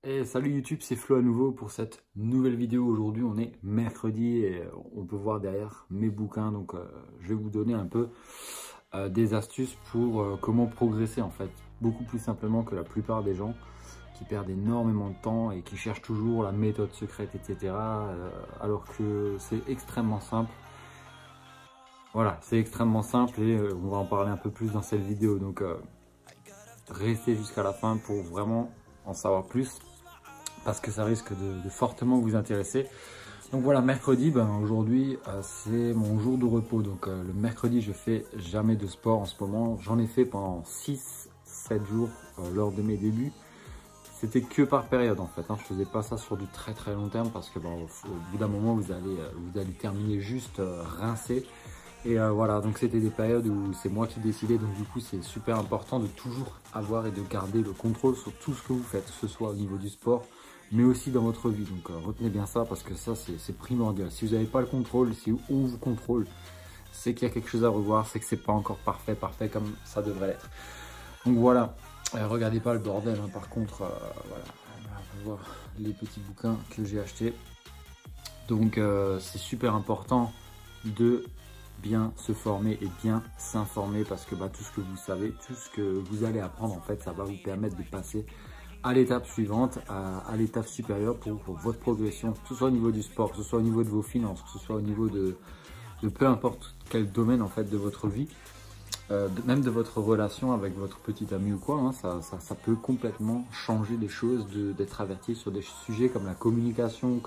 Et salut YouTube, c'est Flo à nouveau pour cette nouvelle vidéo. Aujourd'hui on est mercredi et on peut voir derrière mes bouquins. Donc je vais vous donner un peu des astuces pour comment progresser en fait. Beaucoup plus simplement que la plupart des gens qui perdent énormément de temps et qui cherchent toujours la méthode secrète, etc. Alors que c'est extrêmement simple. Voilà, c'est extrêmement simple et on va en parler un peu plus dans cette vidéo. Donc restez jusqu'à la fin pour vraiment en savoir plus, parce que ça risque de fortement vous intéresser. Donc voilà, mercredi, aujourd'hui c'est mon jour de repos. Donc le mercredi je fais jamais de sport en ce moment. J'en ai fait pendant 6-7 jours lors de mes débuts. C'était que par période en fait, je faisais pas ça sur du très très long terme, parce que au bout d'un moment vous allez terminer juste rincé. Et voilà, donc c'était des périodes où c'est moi qui décidais, donc du coup c'est super important de toujours avoir et de garder le contrôle sur tout ce que vous faites, que ce soit au niveau du sport, mais aussi dans votre vie. Donc retenez bien ça, parce que ça c'est primordial. Si vous n'avez pas le contrôle, si on vous contrôle, c'est qu'il y a quelque chose à revoir, c'est que c'est pas encore parfait comme ça devrait l'être. Donc voilà, regardez pas le bordel, par contre, voilà, on va voir les petits bouquins que j'ai achetés. Donc c'est super important de bien se former et bien s'informer, parce que tout ce que vous savez, tout ce que vous allez apprendre en fait, ça va vous permettre de passer à l'étape suivante, à l'étape supérieure pour votre progression, que ce soit au niveau du sport, que ce soit au niveau de vos finances, que ce soit au niveau de peu importe quel domaine en fait de votre vie, même de votre relation avec votre petit ami ou quoi, ça peut complètement changer les choses, d'être averti sur des sujets comme la communication,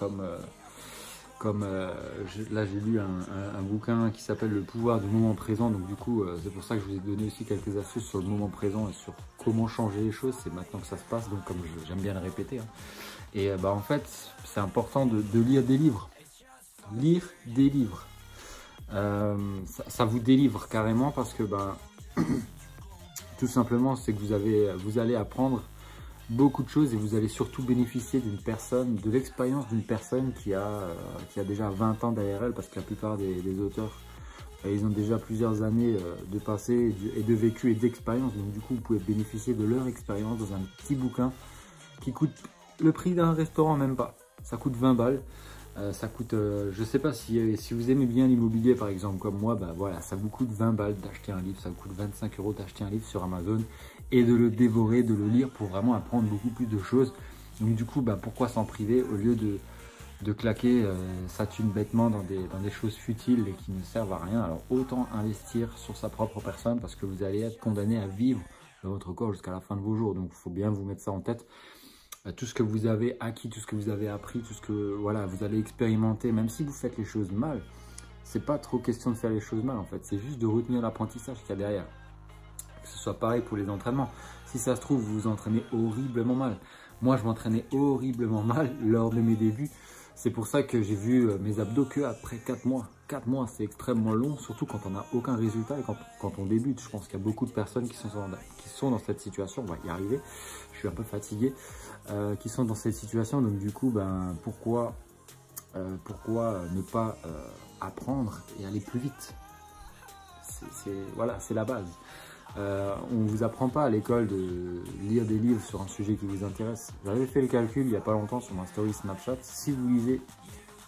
là j'ai lu un bouquin qui s'appelle Le pouvoir du moment présent. Donc du coup c'est pour ça que je vous ai donné aussi quelques astuces sur le moment présent et sur comment changer les choses. C'est maintenant que ça se passe, donc comme j'aime bien le répéter. Et en fait c'est important de lire des livres. Lire des livres, ça vous délivre carrément, parce que tout simplement c'est que vous allez apprendre beaucoup de choses, et vous allez surtout bénéficier de l'expérience d'une personne qui a déjà 20 ans derrière elle, parce que la plupart des auteurs, ils ont déjà plusieurs années de passé et de vécu et d'expérience. Donc du coup, vous pouvez bénéficier de leur expérience dans un petit bouquin qui coûte le prix d'un restaurant, même pas. Ça coûte 20 balles. Ça coûte, je sais pas si vous aimez bien l'immobilier par exemple comme moi, voilà, ça vous coûte 20 balles d'acheter un livre, ça vous coûte 25 € d'acheter un livre sur Amazon et de le dévorer, de le lire pour vraiment apprendre beaucoup plus de choses. Donc du coup, pourquoi s'en priver au lieu de claquer sa thune bêtement dans des choses futiles et qui ne servent à rien. Alors autant investir sur sa propre personne, parce que vous allez être condamné à vivre dans votre corps jusqu'à la fin de vos jours. Donc il faut bien vous mettre ça en tête. Tout ce que vous avez acquis, tout ce que vous avez appris, tout ce que vous allez expérimenter, même si vous faites les choses mal, c'est pas trop question de faire les choses mal en fait, c'est juste de retenir l'apprentissage qu'il y a derrière. Que ce soit pareil pour les entraînements. Si ça se trouve, vous vous entraînez horriblement mal. Moi, je m'entraînais horriblement mal lors de mes débuts. C'est pour ça que j'ai vu mes abdos que après 4 mois. 4 mois, c'est extrêmement long, surtout quand on n'a aucun résultat et quand on débute. Je pense qu'il y a beaucoup de personnes qui sont dans cette situation. On va y arriver. Je suis un peu fatigué. Qui sont dans cette situation. Donc du coup, pourquoi ne pas apprendre et aller plus vite? Voilà, c'est la base. On ne vous apprend pas à l'école de lire des livres sur un sujet qui vous intéresse. J'avais fait le calcul il n'y a pas longtemps sur ma story Snapchat. Si vous lisez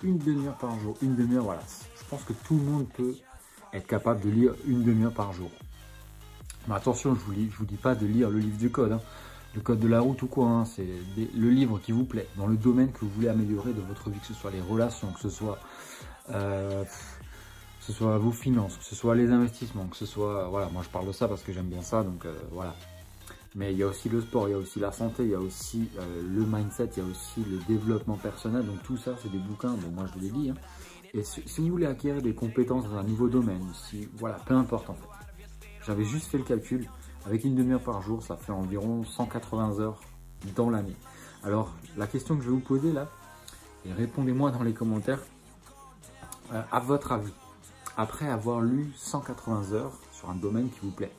une demi-heure par jour, une demi-heure, voilà, je pense que tout le monde peut être capable de lire une demi-heure par jour. Mais attention, je vous dis pas de lire le livre du code, le code de la route ou quoi, c'est le livre qui vous plaît, dans le domaine que vous voulez améliorer de votre vie, que ce soit les relations, que ce soit vos finances, que ce soit les investissements, que ce soit, voilà, moi je parle de ça parce que j'aime bien ça, donc voilà. Mais il y a aussi le sport, il y a aussi la santé, il y a aussi le mindset, il y a aussi le développement personnel, donc tout ça c'est des bouquins, bon moi je les lis, et si vous voulez acquérir des compétences dans un nouveau domaine, voilà, peu importe en fait. J'avais juste fait le calcul, avec une demi-heure par jour, ça fait environ 180 heures dans l'année. Alors la question que je vais vous poser là, et répondez-moi dans les commentaires, à votre avis, après avoir lu 180 heures sur un domaine qui vous plaît,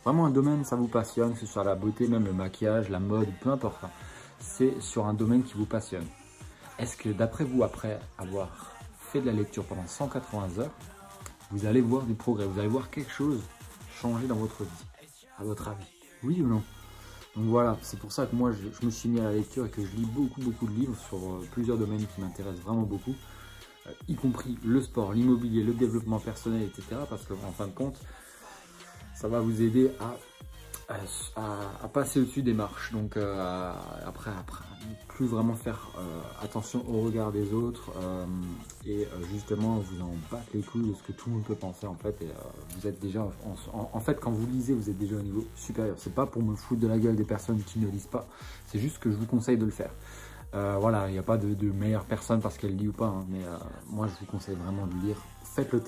vraiment un domaine, ça vous passionne, que ce soit la beauté, même le maquillage, la mode, peu importe, c'est sur un domaine qui vous passionne. Est-ce que d'après vous, après avoir fait de la lecture pendant 180 heures, vous allez voir du progrès, vous allez voir quelque chose changer dans votre vie, à votre avis? Oui ou non? Donc voilà, c'est pour ça que moi je me suis mis à la lecture et que je lis beaucoup de livres sur plusieurs domaines qui m'intéressent vraiment beaucoup, y compris le sport, l'immobilier, le développement personnel, etc. Parce qu'en fin de compte, ça va vous aider à passer au-dessus des marches, donc après plus vraiment faire attention au regard des autres et justement vous en battre les couilles de ce que tout le monde peut penser en fait, et vous êtes déjà en fait quand vous lisez vous êtes déjà au niveau supérieur. C'est pas pour me foutre de la gueule des personnes qui ne lisent pas, c'est juste que je vous conseille de le faire. Voilà, il n'y a pas de meilleure personne parce qu'elle lit ou pas, hein, mais moi je vous conseille vraiment de lire. Faites le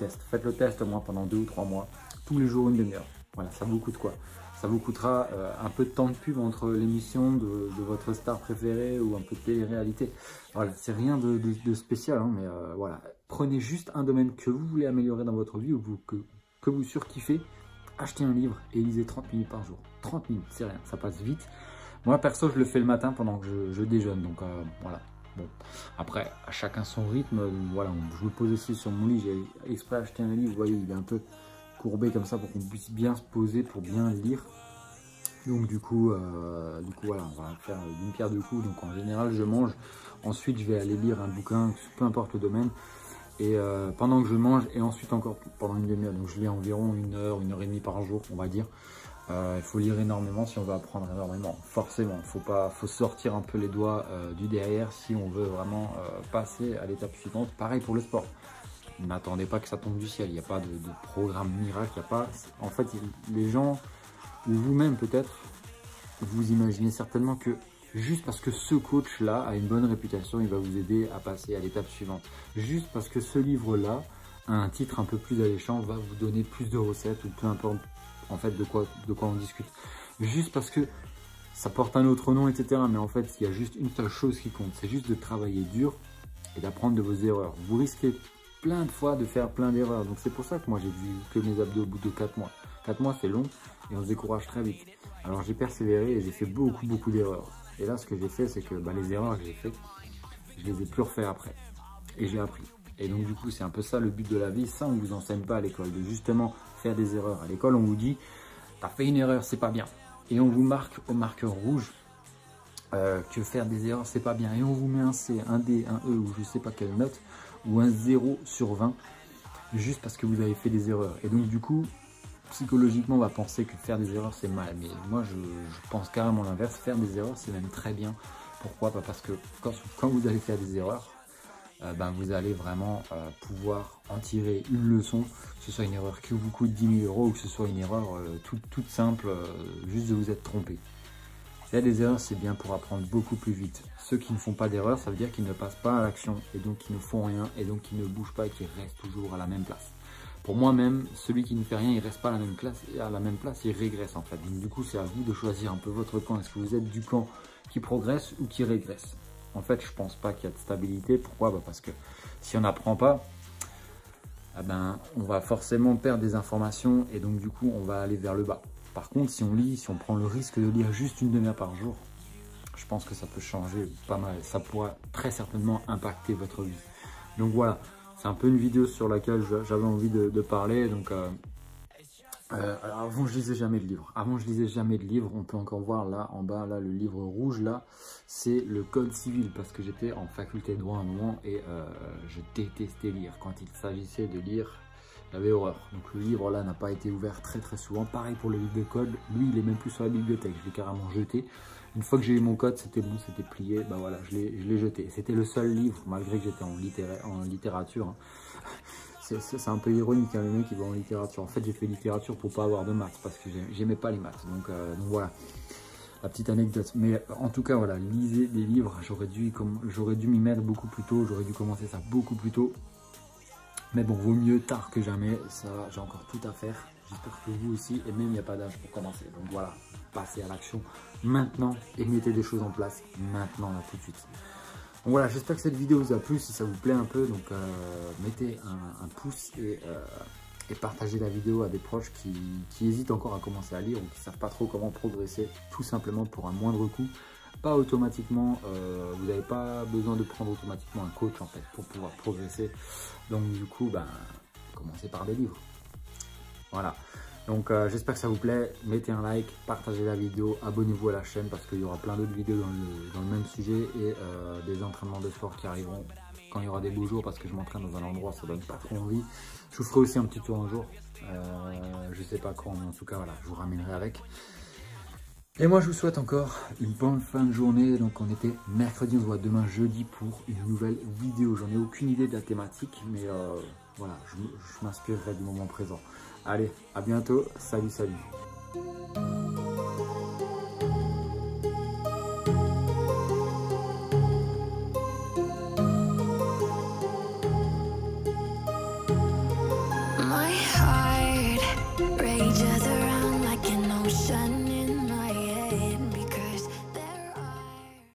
test moi pendant 2 ou 3 mois, tous les jours une demi-heure. Voilà, ça vous coûte quoi? Ça vous coûtera un peu de temps de pub entre l'émission de votre star préférée ou un peu de télé-réalité. Voilà, c'est rien de spécial, hein, mais voilà. Prenez juste un domaine que vous voulez améliorer dans votre vie ou que vous surkiffez, achetez un livre et lisez 30 minutes par jour. 30 minutes, c'est rien, ça passe vite. Moi, perso, je le fais le matin pendant que je déjeune, donc voilà. Bon, après, à chacun son rythme, voilà, je me pose aussi sur mon lit, j'ai exprès acheté un livre, vous voyez, il est un peu courbé comme ça pour qu'on puisse bien se poser pour bien lire. Donc du coup voilà, on va faire d'une pierre deux coups. Donc en général je mange, ensuite je vais aller lire un bouquin, peu importe le domaine, et pendant que je mange, et ensuite encore pendant une demi-heure. Donc je lis environ 1 heure, 1 heure et demie par jour, on va dire. Il faut lire énormément si on veut apprendre énormément, forcément. Faut sortir un peu les doigts du derrière si on veut vraiment passer à l'étape suivante. Pareil pour le sport. N'attendez pas que ça tombe du ciel, il n'y a pas de programme miracle, il n'y a pas... En fait, les gens, ou vous-même peut-être, vous imaginez certainement que juste parce que ce coach-là a une bonne réputation, il va vous aider à passer à l'étape suivante. Juste parce que ce livre-là a un titre un peu plus alléchant, va vous donner plus de recettes, ou peu importe en fait de quoi on discute. Juste parce que ça porte un autre nom, etc. Mais en fait, il y a juste une seule chose qui compte, c'est juste de travailler dur et d'apprendre de vos erreurs. Vous risquez plein de fois de faire plein d'erreurs. Donc c'est pour ça que moi j'ai vu que mes abdos au bout de 4 mois. 4 mois c'est long et on se décourage très vite. Alors j'ai persévéré et j'ai fait beaucoup d'erreurs. Et là ce que j'ai fait c'est que les erreurs que j'ai faites, je les ai plus refait après. Et j'ai appris. Et donc du coup c'est un peu ça le but de la vie. Ça on vous enseigne pas à l'école, de justement faire des erreurs. À l'école on vous dit t'as fait une erreur, c'est pas bien. Et on vous marque au marqueur rouge que faire des erreurs c'est pas bien. Et on vous met un C, un D, un E ou je sais pas quelle note, ou un 0 sur 20 juste parce que vous avez fait des erreurs. Et donc du coup psychologiquement on va penser que faire des erreurs c'est mal, mais moi je pense carrément l'inverse. Faire des erreurs c'est même très bien. Pourquoi? Parce que quand vous allez faire des erreurs, vous allez vraiment pouvoir en tirer une leçon, que ce soit une erreur qui vous coûte 10 000 € ou que ce soit une erreur toute simple, juste de vous être trompé. Faire des erreurs, c'est bien pour apprendre beaucoup plus vite. Ceux qui ne font pas d'erreurs, ça veut dire qu'ils ne passent pas à l'action et donc qui ne font rien et donc qui ne bougent pas et qui restent toujours à la même place. Pour moi-même, celui qui ne fait rien, il ne reste pas à la même place, il régresse en fait. Donc du coup, c'est à vous de choisir un peu votre camp. Est-ce que vous êtes du camp qui progresse ou qui régresse? En fait, je pense pas qu'il y a de stabilité. Pourquoi? Parce que si on n'apprend pas, on va forcément perdre des informations et donc du coup, on va aller vers le bas. Par contre, si on lit, si on prend le risque de lire juste une demi-heure par jour, je pense que ça peut changer pas mal. Ça pourra très certainement impacter votre vie. Donc voilà, c'est un peu une vidéo sur laquelle j'avais envie de parler. Donc, avant, je lisais jamais de livres. Avant, je lisais jamais de livres. On peut encore voir là, en bas, là, le livre rouge, là, c'est le code civil. Parce que j'étais en faculté de droit à un moment et je détestais lire. Quand il s'agissait de lire, j'avais horreur. Donc le livre là n'a pas été ouvert très souvent. Pareil pour le livre de code, lui il est même plus sur la bibliothèque, je l'ai carrément jeté. Une fois que j'ai eu mon code, c'était bon, c'était plié, voilà, je l'ai jeté. C'était le seul livre, malgré que j'étais en littérature. Hein. C'est un peu ironique, hein, les mecs qui vont en littérature. En fait, j'ai fait littérature pour pas avoir de maths, parce que j'aimais pas les maths. Donc voilà, la petite anecdote. Mais en tout cas, voilà, lisez des livres. J'aurais dû m'y mettre beaucoup plus tôt, j'aurais dû commencer ça beaucoup plus tôt. Mais bon, vaut mieux tard que jamais, ça j'ai encore tout à faire. J'espère que vous aussi, et même il n'y a pas d'âge pour commencer. Donc voilà, passez à l'action maintenant et mettez des choses en place maintenant, là, tout de suite. Donc voilà, j'espère que cette vidéo vous a plu, si ça vous plaît un peu, donc mettez un pouce et partagez la vidéo à des proches qui hésitent encore à commencer à lire ou qui ne savent pas trop comment progresser, tout simplement pour un moindre coût. Pas automatiquement, vous n'avez pas besoin de prendre automatiquement un coach en fait pour pouvoir progresser. Donc du coup, commencez par des livres. Voilà. Donc j'espère que ça vous plaît, mettez un like, partagez la vidéo, abonnez-vous à la chaîne parce qu'il y aura plein d'autres vidéos dans le même sujet et des entraînements de sport qui arriveront quand il y aura des beaux jours parce que je m'entraîne dans un endroit, ça donne pas trop envie. Je vous ferai aussi un petit tour un jour, je sais pas quand, mais en tout cas voilà, je vous ramènerai avec. Et moi je vous souhaite encore une bonne fin de journée. Donc on était mercredi, on se voit demain jeudi pour une nouvelle vidéo. J'en ai aucune idée de la thématique, mais voilà, je m'inspirerai du moment présent. Allez, à bientôt, salut.